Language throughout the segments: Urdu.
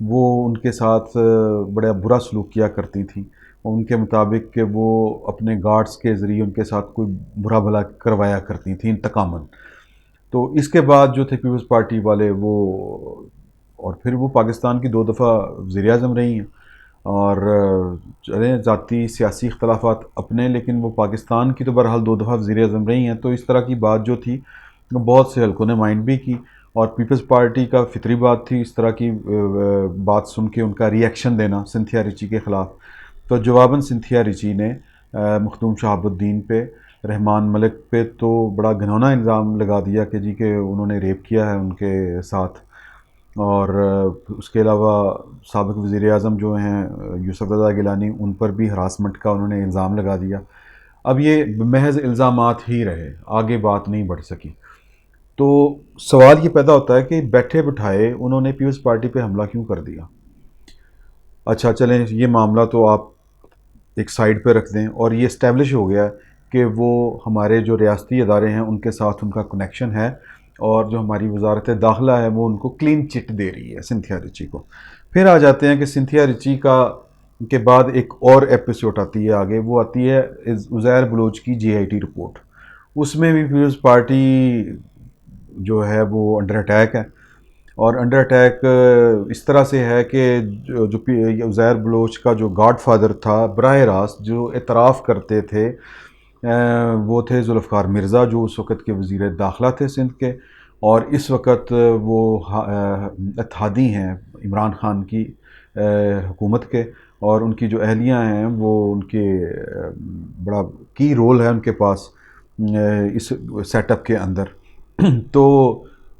وہ ان کے ساتھ بڑا برا سلوک کیا کرتی تھیں، اور ان کے مطابق کہ وہ اپنے گارڈز کے ذریعے ان کے ساتھ کوئی برا بھلا کروایا کرتی تھیں انتقاماً۔ تو اس کے بعد جو تھے پیپلز پارٹی والے وہ، اور پھر وہ پاکستان کی 2 دفعہ وزیر اعظم رہی ہیں، اور چلیں ذاتی سیاسی اختلافات اپنے، لیکن وہ پاکستان کی تو بہرحال 2 دفعہ وزیر اعظم رہی ہیں، تو اس طرح کی بات جو تھی وہ بہت سے حلقوں نے مائنڈ بھی کی، اور پیپلز پارٹی کا فطری بات تھی اس طرح کی بات سن کے ان کا ری ایکشن دینا سنتھیا ریچی کے خلاف۔ تو جواباً سنتھیا ریچی نے مخدوم شہاب الدین پہ، رحمان ملک پہ تو بڑا گھناؤنا الزام لگا دیا کہ جی کہ انہوں نے ریپ کیا ہے ان کے ساتھ، اور اس کے علاوہ سابق وزیر اعظم جو ہیں یوسف رضا گیلانی، ان پر بھی ہراسمنٹ کا انہوں نے الزام لگا دیا۔ اب یہ محض الزامات ہی رہے، آگے بات نہیں بڑھ سکی۔ تو سوال یہ پیدا ہوتا ہے کہ بیٹھے بٹھائے انہوں نے پیپلز پارٹی پہ حملہ کیوں کر دیا؟ اچھا چلیں یہ معاملہ تو آپ ایک سائیڈ پہ رکھ دیں، اور یہ اسٹیبلش ہو گیا کہ وہ ہمارے جو ریاستی ادارے ہیں ان کے ساتھ ان کا کنیکشن ہے، اور جو ہماری وزارت داخلہ ہے وہ ان کو کلین چٹ دے رہی ہے سنتھیا ریچی کو۔ پھر آ جاتے ہیں کہ سنتھیا ریچی کا کے بعد ایک اور ایپیسوڈ آتی ہے آگے، وہ آتی ہے عزیر بلوچ کی جے آئی ٹی رپورٹ۔ اس میں بھی پیپلز پارٹی جو ہے وہ انڈر اٹیک ہے، اور انڈر اٹیک اس طرح سے ہے کہ جو عزیر بلوچ کا جو گاڈ فادر تھا براہ راست جو اعتراف کرتے تھے، وہ تھے ذوالفقار مرزا، جو اس وقت کے وزیر داخلہ تھے سندھ کے، اور اس وقت وہ اتحادی ہیں عمران خان کی حکومت کے، اور ان کی جو اہلیہ ہیں وہ ان کے بڑا کی رول ہے ان کے پاس اس سیٹ اپ کے اندر۔ تو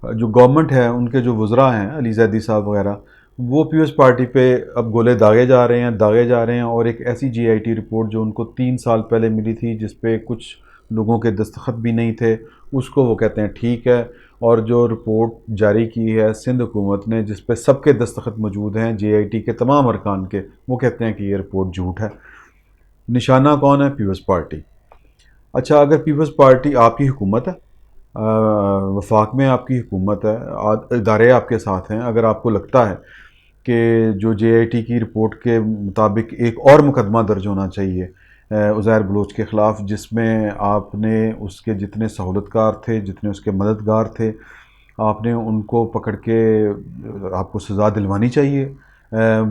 جو گورنمنٹ ہے ان کے جو وزراء ہیں علی زیدی صاحب وغیرہ، وہ پیپلز پارٹی پہ اب گولے داغے جا رہے ہیں داغے جا رہے ہیں، اور ایک ایسی جے آئی ٹی رپورٹ جو ان کو 3 سال پہلے ملی تھی، جس پہ کچھ لوگوں کے دستخط بھی نہیں تھے، اس کو وہ کہتے ہیں ٹھیک ہے، اور جو رپورٹ جاری کی ہے سندھ حکومت نے جس پہ سب کے دستخط موجود ہیں جے آئی ٹی کے تمام ارکان کے، وہ کہتے ہیں کہ یہ رپورٹ جھوٹ ہے۔ نشانہ کون ہے؟ پیپلز پارٹی۔ اچھا اگر پیپلز پارٹی آپ کی حکومت ہے، وفاق میں آپ کی حکومت ہے، ادارے آپ کے ساتھ ہیں، اگر آپ کو لگتا ہے کہ جو جے آئی ٹی کی رپورٹ کے مطابق ایک اور مقدمہ درج ہونا چاہیے عزیر بلوچ کے خلاف، جس میں آپ نے اس کے جتنے سہولت کار تھے، جتنے اس کے مددگار تھے، آپ نے ان کو پکڑ کے آپ کو سزا دلوانی چاہیے،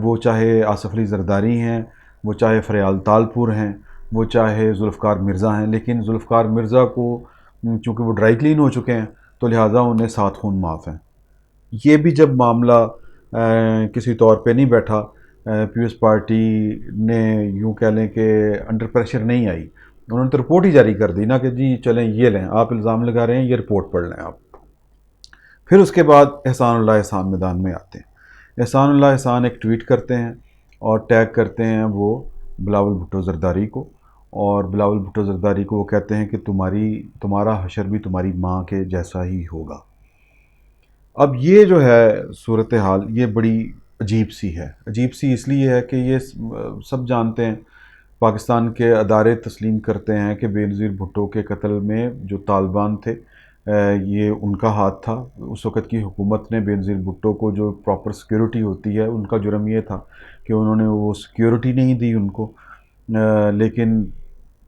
وہ چاہے آصف علی زرداری ہیں، وہ چاہے فریال تالپور ہیں، وہ چاہے ذوالفقار مرزا ہیں، لیکن ذوالفقار مرزا کو چونکہ وہ ڈرائی کلین ہو چکے ہیں تو لہٰذا انہیں 7 خون معاف ہیں۔ یہ بھی جب معاملہ کسی طور پہ نہیں بیٹھا، پیپلز پارٹی نے یوں کہہ لیں کہ انڈر پریشر نہیں آئی، انہوں نے تو رپورٹ ہی جاری کر دی نا کہ جی چلیں یہ لیں، آپ الزام لگا رہے ہیں یہ رپورٹ پڑھ لیں آپ۔ پھر اس کے بعد احسان اللہ احسان میدان میں آتے ہیں۔ احسان اللہ احسان ایک ٹویٹ کرتے ہیں اور ٹیگ کرتے ہیں وہ بلاول بھٹو زرداری کو، اور بلاول بھٹو زرداری کو وہ کہتے ہیں کہ تمہارا حشر بھی تمہاری ماں کے جیسا ہی ہوگا۔ اب یہ جو ہے صورتحال یہ بڑی عجیب سی ہے، عجیب سی اس لیے ہے کہ یہ سب جانتے ہیں، پاکستان کے ادارے تسلیم کرتے ہیں کہ بے نظیر بھٹو کے قتل میں جو طالبان تھے یہ ان کا ہاتھ تھا۔ اس وقت کی حکومت نے بے نظیر بھٹو کو جو پراپر سیکیورٹی ہوتی ہے، ان کا جرم یہ تھا کہ انہوں نے وہ سیکیورٹی نہیں دی ان کو، لیکن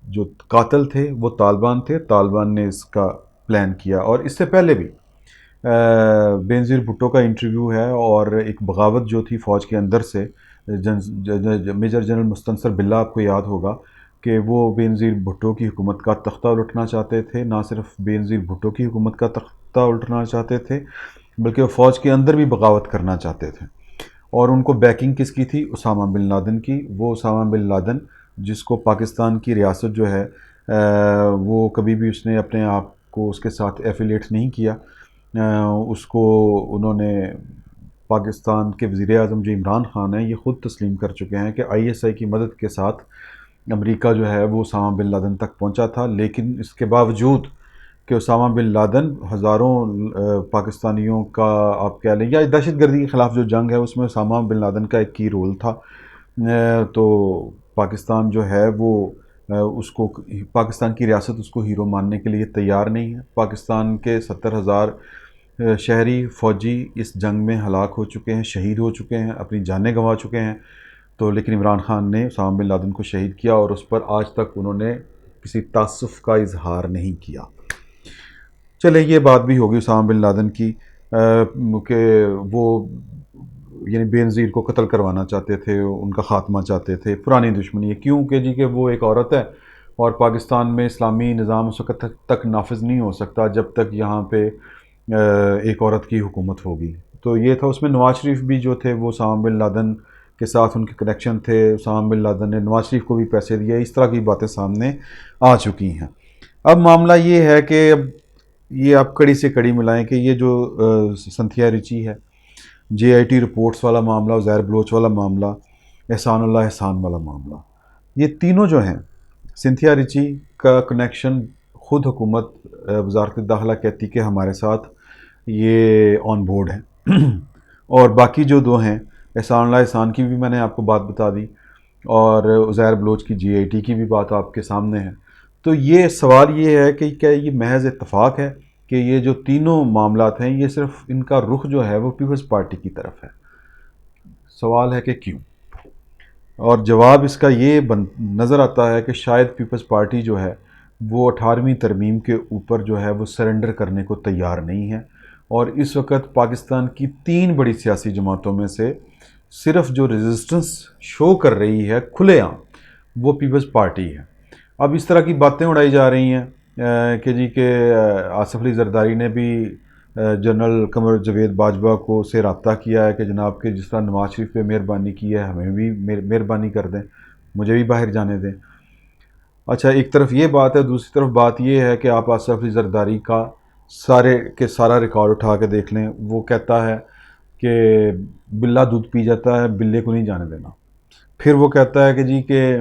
جو قاتل تھے وہ طالبان تھے، طالبان نے اس کا پلان کیا۔ اور اس سے پہلے بھی بے نظیر بھٹو کا انٹرویو ہے، اور ایک بغاوت جو تھی فوج کے اندر سے، میجر جنرل مستنصر باللہ آپ کو یاد ہوگا کہ وہ بے نظیر بھٹو کی حکومت کا تختہ الٹنا چاہتے تھے، نہ صرف بے نظیر بھٹو کی حکومت کا تختہ الٹنا چاہتے تھے بلکہ وہ فوج کے اندر بھی بغاوت کرنا چاہتے تھے، اور ان کو بیکنگ کس کی تھی؟ اسامہ بن لادن کی۔ وہ اسامہ بن لادن جس کو پاکستان کی ریاست جو ہے وہ کبھی بھی اس نے اپنے آپ کو اس کے ساتھ ایفیلیٹ نہیں کیا، اس کو انہوں نے پاکستان کے وزیر اعظم جو عمران خان ہیں یہ خود تسلیم کر چکے ہیں کہ آئی ایس آئی کی مدد کے ساتھ امریکہ جو ہے وہ اسامہ بن لادن تک پہنچا تھا، لیکن اس کے باوجود کہ اسامہ بن لادن ہزاروں پاکستانیوں کا آپ کہہ لیں یا دہشت گردی کے خلاف جو جنگ ہے اس میں اسامہ بن لادن کا ایک کی رول تھا، تو پاکستان جو ہے وہ اس کو پاکستان کی ریاست اس کو ہیرو ماننے کے لیے تیار نہیں ہے۔ پاکستان کے 70,000 شہری فوجی اس جنگ میں ہلاک ہو چکے ہیں، شہید ہو چکے ہیں، اپنی جانیں گنوا چکے ہیں، تو لیکن عمران خان نے اسامہ بن لادن کو شہید کیا اور اس پر آج تک انہوں نے کسی تعصف کا اظہار نہیں کیا۔ چلے یہ بات بھی ہوگی اسامہ بن لادن کی کہ وہ یعنی بے نظیر کو قتل کروانا چاہتے تھے، ان کا خاتمہ چاہتے تھے، پرانی دشمنی ہے کیوں کہ جی کہ وہ ایک عورت ہے اور پاکستان میں اسلامی نظام اس وقت تک نافذ نہیں ہو سکتا جب تک یہاں پہ ایک عورت کی حکومت ہوگی۔ تو یہ تھا، اس میں نواز شریف بھی جو تھے وہ اسامہ بن لادن کے ساتھ ان کے کنیکشن تھے، اسامہ بن لادن نے نواز شریف کو بھی پیسے دیے، اس طرح کی باتیں سامنے آ چکی ہیں۔ اب معاملہ یہ ہے کہ اب یہ آپ کڑی سے کڑی ملائیں کہ یہ جو سنتھیا ریچی ہے، جے آئی ٹی رپورٹس والا معاملہ، زہر بلوچ والا معاملہ، احسان اللہ احسان والا معاملہ، یہ تینوں جو ہیں، سنتھیا ریچی کا کنیکشن خود حکومت وزارت داخلہ کہتی کہ ہمارے ساتھ یہ آن بورڈ ہیں اور باقی جو دو ہیں، احسان اللہ احسان کی بھی میں نے آپ کو بات بتا دی اور زہر بلوچ کی جے آئی ٹی کی بھی بات آپ کے سامنے ہے۔ تو یہ سوال یہ ہے کہ کیا یہ محض اتفاق ہے کہ یہ جو تینوں معاملات ہیں یہ صرف ان کا رخ جو ہے وہ پیپلز پارٹی کی طرف ہے؟ سوال ہے کہ کیوں؟ اور جواب اس کا یہ نظر آتا ہے کہ شاید پیپلز پارٹی جو ہے وہ 18ویں ترمیم کے اوپر جو ہے وہ سرنڈر کرنے کو تیار نہیں ہے، اور اس وقت پاکستان کی 3 بڑی سیاسی جماعتوں میں سے صرف جو ریزسٹنس شو کر رہی ہے کھلے عام وہ پیپلز پارٹی ہے۔ اب اس طرح کی باتیں اڑائی جا رہی ہیں کہ جی کہ آصف علی زرداری نے بھی جنرل قمر جاوید باجوہ کو سے رابطہ کیا ہے کہ جناب کہ جس طرح نواز شریف پہ مہربانی کی ہے ہمیں بھی مہربانی کر دیں، مجھے بھی باہر جانے دیں۔ اچھا، ایک طرف یہ بات ہے، دوسری طرف بات یہ ہے کہ آپ آصف علی زرداری کا سارا ریکارڈ اٹھا کے دیکھ لیں، وہ کہتا ہے کہ بلہ دودھ پی جاتا ہے، بلے کو نہیں جانے دینا۔ پھر وہ کہتا ہے کہ جی کہ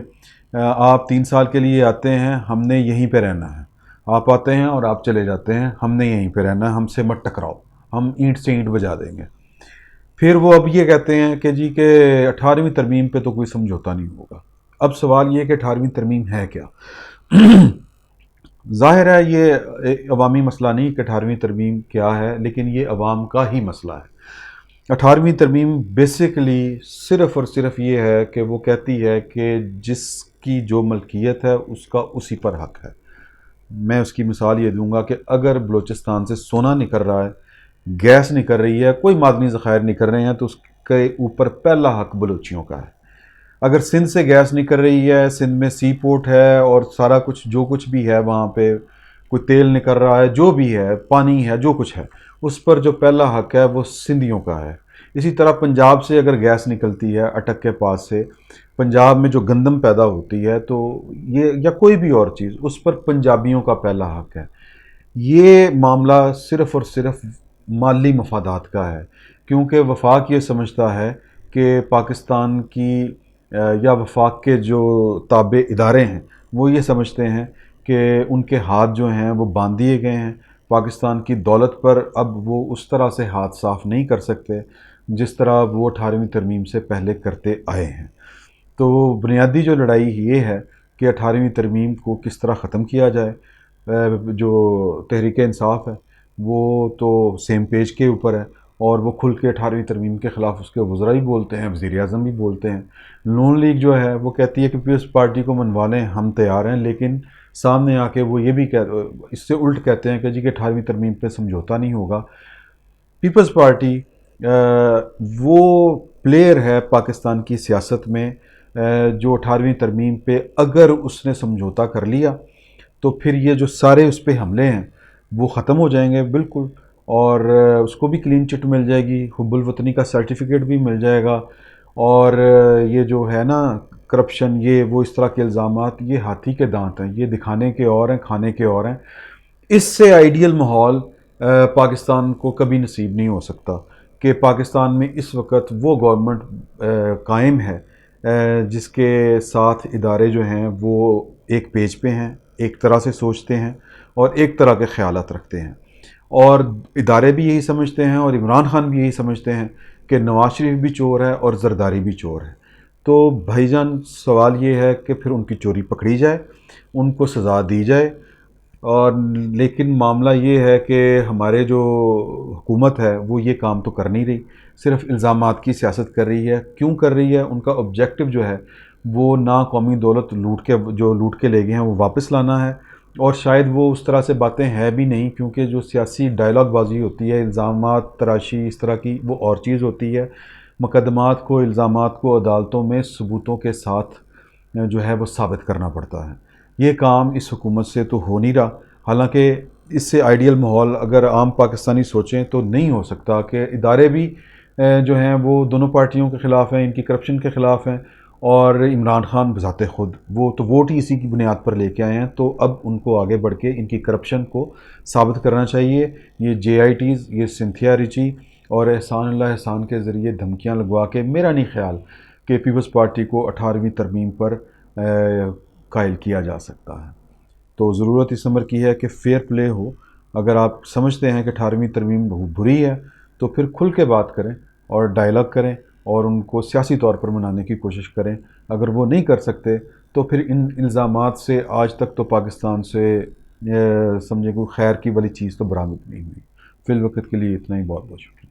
آپ 3 سال کے لیے آتے ہیں، ہم نے یہیں پہ رہنا ہے، آپ آتے ہیں اور آپ چلے جاتے ہیں، ہم نے یہیں پہ رہنا ہے، ہم سے مت ٹکراؤ، ہم اینٹ سے اینٹ بجا دیں گے۔ پھر وہ اب یہ کہتے ہیں کہ جی کہ 18ویں ترمیم پہ تو کوئی سمجھوتا نہیں ہوگا۔ اب سوال یہ کہ 18ویں ترمیم ہے کیا؟ ظاہر ہے یہ عوامی مسئلہ نہیں کہ 18ویں ترمیم کیا ہے، لیکن یہ عوام کا ہی مسئلہ ہے۔ 18ویں ترمیم بیسیکلی صرف اور صرف یہ ہے کہ وہ کہتی ہے کہ جس کی جو ملکیت ہے اس کا اسی پر حق ہے۔ میں اس کی مثال یہ دوں گا کہ اگر بلوچستان سے سونا نکل رہا ہے، گیس نکل رہی ہے، کوئی معدنی ذخائر نکل رہے ہیں، تو اس کے اوپر پہلا حق بلوچیوں کا ہے۔ اگر سندھ سے گیس نکل رہی ہے، سندھ میں سی پورٹ ہے اور سارا کچھ جو کچھ بھی ہے وہاں پہ، کوئی تیل نکل رہا ہے، جو بھی ہے، پانی ہے، جو کچھ ہے، اس پر جو پہلا حق ہے وہ سندھیوں کا ہے۔ اسی طرح پنجاب سے اگر گیس نکلتی ہے اٹک کے پاس سے، پنجاب میں جو گندم پیدا ہوتی ہے تو یہ یا کوئی بھی اور چیز، اس پر پنجابیوں کا پہلا حق ہے۔ یہ معاملہ صرف اور صرف مالی مفادات کا ہے، کیونکہ وفاق یہ سمجھتا ہے کہ پاکستان کی یا وفاق کے جو تابع ادارے ہیں وہ یہ سمجھتے ہیں کہ ان کے ہاتھ جو ہیں وہ باندھ دیے گئے ہیں، پاکستان کی دولت پر اب وہ اس طرح سے ہاتھ صاف نہیں کر سکتے جس طرح وہ 18ویں ترمیم سے پہلے کرتے آئے ہیں۔ تو بنیادی جو لڑائی یہ ہے کہ 18ویں ترمیم کو کس طرح ختم کیا جائے۔ جو تحریک انصاف ہے وہ تو سیم پیج کے اوپر ہے اور وہ کھل کے 18ویں ترمیم کے خلاف اس کے وزراء بھی بولتے ہیں، وزیر اعظم بھی بولتے ہیں۔ نون لیگ جو ہے وہ کہتی ہے کہ پیپلز پارٹی کو منوا لیں، ہم تیار ہیں، لیکن سامنے آ کے وہ یہ بھی اس سے الٹ کہتے ہیں کہ جی کہ 18ویں ترمیم پہ سمجھوتا نہیں ہوگا۔ پیپلز پارٹی وہ پلیئر ہے پاکستان کی سیاست میں جو 18ویں ترمیم پہ اگر اس نے سمجھوتا کر لیا تو پھر یہ جو سارے اس پہ حملے ہیں وہ ختم ہو جائیں گے بالکل، اور اس کو بھی کلین چٹ مل جائے گی، حب الوطنی کا سرٹیفکیٹ بھی مل جائے گا، اور یہ جو ہے نا کرپشن، یہ وہ اس طرح کے الزامات، یہ ہاتھی کے دانت ہیں، یہ دکھانے کے اور ہیں، کھانے کے اور ہیں۔ اس سے آئیڈیل ماحول پاکستان کو کبھی نصیب نہیں ہو سکتا کہ پاکستان میں اس وقت وہ گورنمنٹ قائم ہے جس کے ساتھ ادارے جو ہیں وہ ایک پیج پہ ہیں، ایک طرح سے سوچتے ہیں اور ایک طرح کے خیالات رکھتے ہیں، اور ادارے بھی یہی سمجھتے ہیں اور عمران خان بھی یہی سمجھتے ہیں کہ نواز شریف بھی چور ہے اور زرداری بھی چور ہے۔ تو بھائی جان سوال یہ ہے کہ پھر ان کی چوری پکڑی جائے، ان کو سزا دی جائے، اور لیکن معاملہ یہ ہے کہ ہمارے جو حکومت ہے وہ یہ کام تو کر نہیں رہی، صرف الزامات کی سیاست کر رہی ہے۔ کیوں کر رہی ہے؟ ان کا آبجیکٹو جو ہے وہ نہ قومی دولت لوٹ کے لے گئے ہیں وہ واپس لانا ہے، اور شاید وہ اس طرح سے باتیں ہیں بھی نہیں، کیونکہ جو سیاسی ڈائلاگ بازی ہوتی ہے، الزامات تراشی اس طرح کی، وہ اور چیز ہوتی ہے۔ مقدمات کو، الزامات کو عدالتوں میں ثبوتوں کے ساتھ جو ہے وہ ثابت کرنا پڑتا ہے۔ یہ کام اس حکومت سے تو ہو نہیں رہا، حالانکہ اس سے آئیڈیل ماحول اگر عام پاکستانی سوچیں تو نہیں ہو سکتا کہ ادارے بھی جو ہیں وہ دونوں پارٹیوں کے خلاف ہیں، ان کی کرپشن کے خلاف ہیں، اور عمران خان بذات خود وہ تو ووٹ ہی اسی کی بنیاد پر لے کے آئے ہیں، تو اب ان کو آگے بڑھ کے ان کی کرپشن کو ثابت کرنا چاہیے۔ یہ جے آئی ٹیز، یہ سنتھیا ریچی اور احسان اللہ احسان کے ذریعے دھمکیاں لگوا کے، میرا نہیں خیال کہ پیپلز پارٹی کو 18ویں ترمیم پر قائل کیا جا سکتا ہے۔ تو ضرورت اس امر کی ہے کہ فیئر پلے ہو۔ اگر آپ سمجھتے ہیں کہ 18ویں ترمیم بری ہے تو پھر کھل کے بات کریں اور ڈائلاگ کریں اور ان کو سیاسی طور پر منانے کی کوشش کریں۔ اگر وہ نہیں کر سکتے تو پھر ان الزامات سے آج تک تو پاکستان سے سمجھے کوئی خیر کی والی چیز تو برآمد نہیں ہوئی۔ فی الوقت کے لیے اتنا ہی، بہت بہت شکریہ۔